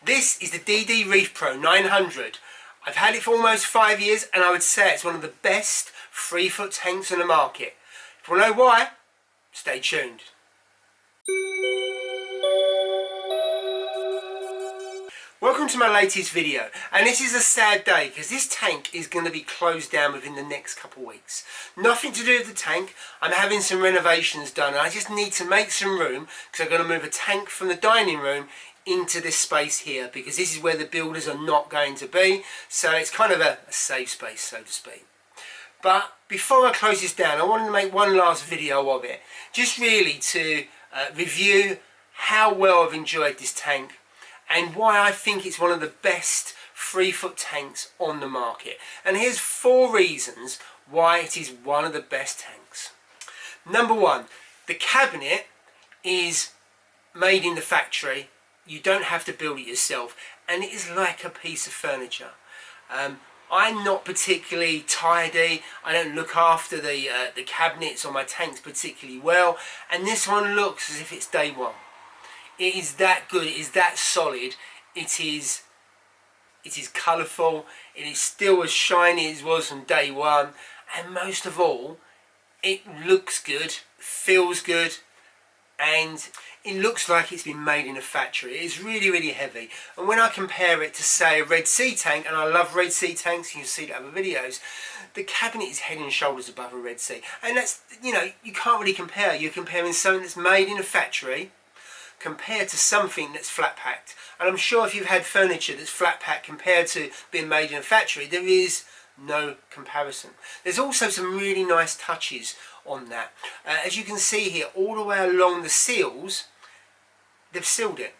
This is the DD Reef Pro 900. I've had it for almost 5 years and I would say it's one of the best 3-foot tanks on the market. If you want to know why, stay tuned. Welcome to my latest video, and this is a sad day because this tank is going to be closed down within the next couple of weeks. Nothing to do with the tank. I'm having some renovations done and I just need to make some room because I'm going to move a tank from the dining room into this space here because this is where the builders are not going to be, so it's kind of a safe space, so to speak. But before I close this down, I wanted to make one last video of it, just really to review how well I've enjoyed this tank and why I think it's one of the best 3-foot tanks on the market. And here's 4 reasons why it is one of the best tanks. Number 1, the cabinet is made in the factory. You don't have to build it yourself, and it is like a piece of furniture. I'm not particularly tidy. I don't look after the cabinets on my tanks particularly well, and this one looks as if it's day one. It is that good, it is that solid, it is colourful, it is still as shiny as it was from day one, and most of all, it looks good, feels good, and it looks like it's been made in a factory. It is really, really heavy. And when I compare it to, say, a Red Sea tank, and I love Red Sea tanks, you can see that in other videos, the cabinet is head and shoulders above a Red Sea. And that's, you know, you can't really compare. You're comparing something that's made in a factory compared to something that's flat packed. And I'm sure if you've had furniture that's flat packed compared to being made in a factory, there is no comparison. There's also some really nice touches on that. As you can see here, all the way along the seals, they've sealed it.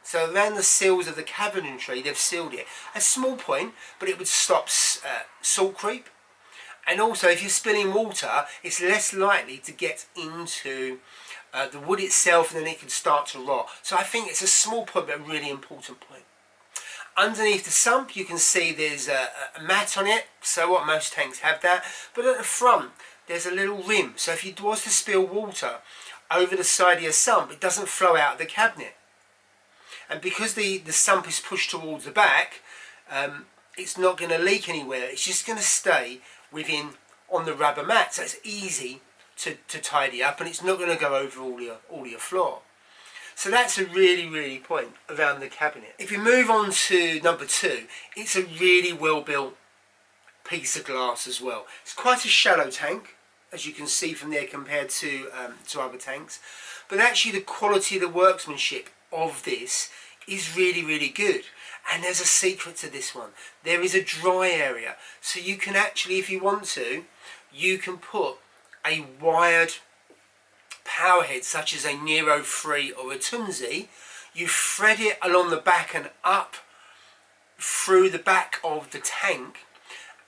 So around the seals of the cabinetry, they've sealed it. A small point, but it would stop salt creep. And also, if you're spilling water, it's less likely to get into the wood itself, and then it can start to rot. So I think it's a small point, but a really important point. Underneath the sump, you can see there's a mat on it. So what, most tanks have that. But at the front, there's a little rim. So if you was to spill water over the side of your sump, it doesn't flow out of the cabinet. And because the sump is pushed towards the back, it's not going to leak anywhere. It's just going to stay within on the rubber mat. So it's easy to tidy up, and it's not going to go over all your floor. So that's a really, really point around the cabinet. If you move on to number 2, it's a really well built piece of glass as well. It's quite a shallow tank, as you can see from there compared to other tanks, but actually the quality of the workmanship of this is really, really good. And there's a secret to this one. There is a dry area, so you can actually, if you want to, you can put a wired power head such as a Nero 3 or a Tunzi. You thread it along the back and up through the back of the tank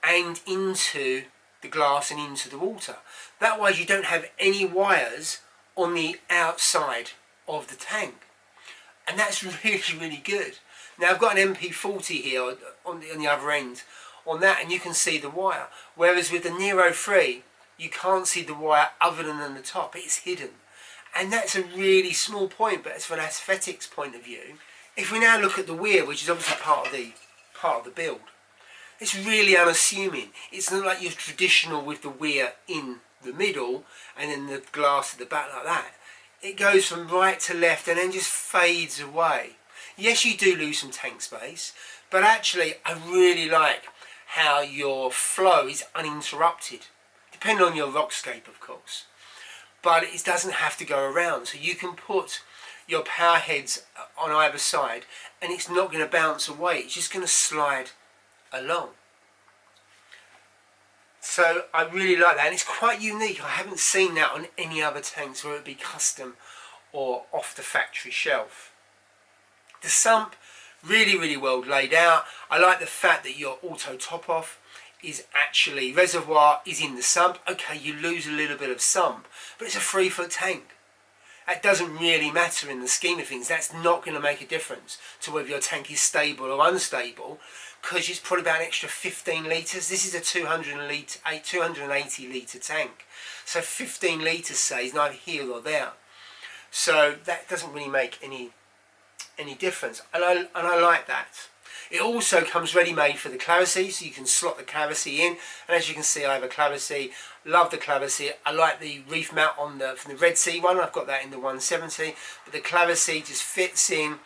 and into the glass and into the water. That way you don't have any wires on the outside of the tank, and that's really, really good. Now I've got an MP40 here on the other end on that, and you can see the wire, whereas with the Nero 3 you can't see the wire other than on the top. It's hidden, and that's a really small point, but it's from an aesthetics point of view. If we now look at the Weir, which is obviously part of the build, it's really unassuming. It's not like your traditional with the Weir in the middle and then the glass at the back like that. It goes from right to left and then just fades away. Yes, you do lose some tank space, but actually I really like how your flow is uninterrupted, depending on your rockscape of course. But it doesn't have to go around, so you can put your power heads on either side and it's not going to bounce away, it's just going to slide along. So I really like that, and it's quite unique. I haven't seen that on any other tanks, whether it be custom or off the factory shelf. The sump, really, really well laid out. I like the fact that your auto top off is actually, reservoir is in the sump. Okay, you lose a little bit of sump, but it's a 3-foot tank. That doesn't really matter in the scheme of things. That's not going to make a difference to whether your tank is stable or unstable, because it's probably about an extra 15 litres. This is a 280 litre tank. So 15 litres, say, is neither here or there. So that doesn't really make any any difference, and I like that. It also comes ready-made for the clavicy, so you can slot the clavicy in, and as you can see I have a clavicy. Love the clavicy. I like the Reef mount on from the Red Sea one. I've got that in the 170, but the clavicy just fits in.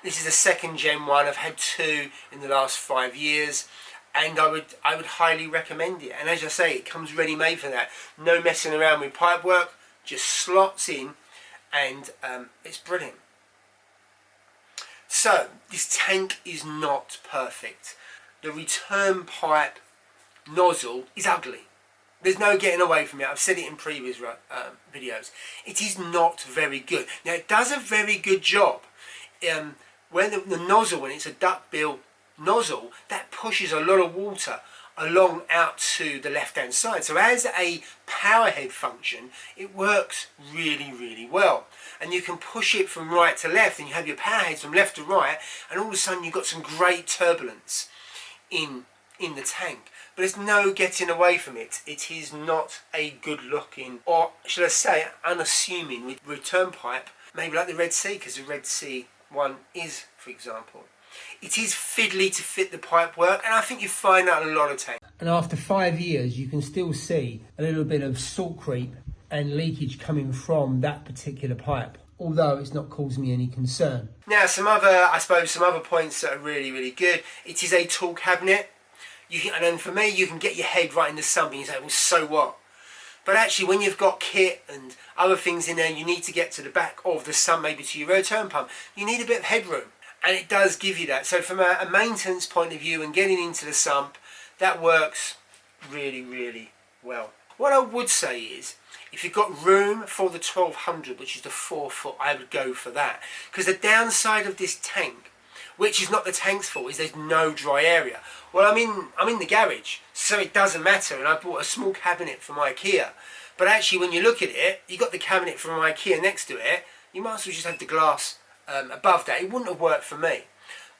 This is a second gen one. I've had 2 in the last 5 years, and I would highly recommend it. And as I say, it comes ready-made for that. No messing around with pipework, just slots in, and it's brilliant. So this tank is not perfect. The return pipe nozzle is ugly. There's no getting away from it. I've said it in previous videos. It is not very good. Now it does a very good job. When the nozzle, when it's a duckbill nozzle, that pushes a lot of water along out to the left hand side. So as a power head function, it works really, really well. And you can push it from right to left, and you have your power heads from left to right, and all of a sudden you've got some great turbulence in the tank. But there's no getting away from it. It is not a good looking, or should I say unassuming, return pipe, maybe like the Red Sea, because the Red Sea one is, for example. It is fiddly to fit the pipe work, and I think you find that in a lot of tanks. And after 5 years you can still see a little bit of salt creep and leakage coming from that particular pipe, although it's not causing me any concern. Now some other points that are really, really good. It is a tool cabinet. And then for me, you can get your head right in the sump and you say, well, so what? But actually, when you've got kit and other things in there, you need to get to the back of the sump, maybe to your return pump, you need a bit of headroom. And it does give you that. So from a maintenance point of view and getting into the sump, that works really, really well. What I would say is, if you've got room for the 1200, which is the 4 foot, I would go for that. Because the downside of this tank, which is not the tank's fault, is there's no dry area. Well, I'm in the garage, so it doesn't matter, and I bought a small cabinet from IKEA. But actually, when you look at it, you've got the cabinet from IKEA next to it, you might as well just have the glass above that. It wouldn't have worked for me.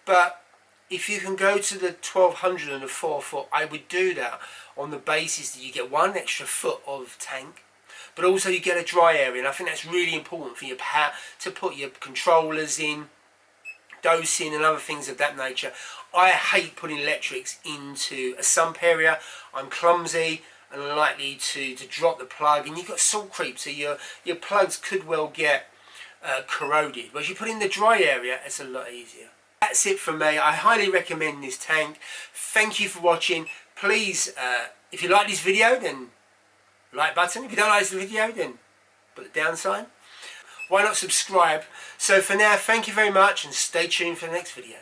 But if you can go to the 1200 and the 4 foot, I would do that on the basis that you get 1 extra foot of tank, but also you get a dry area, and I think that's really important for your power to put your controllers in, dosing and other things of that nature. I hate putting electrics into a sump area. I'm clumsy and likely to drop the plug, and you've got salt creep, so your plugs could well get corroded. But if you put in the dry area, it's a lot easier. That's it from me. I highly recommend this tank. Thank you for watching. Please, if you like this video, then like button. If you don't like this video, then put the down sign. Why not subscribe? So for now, thank you very much, and stay tuned for the next video.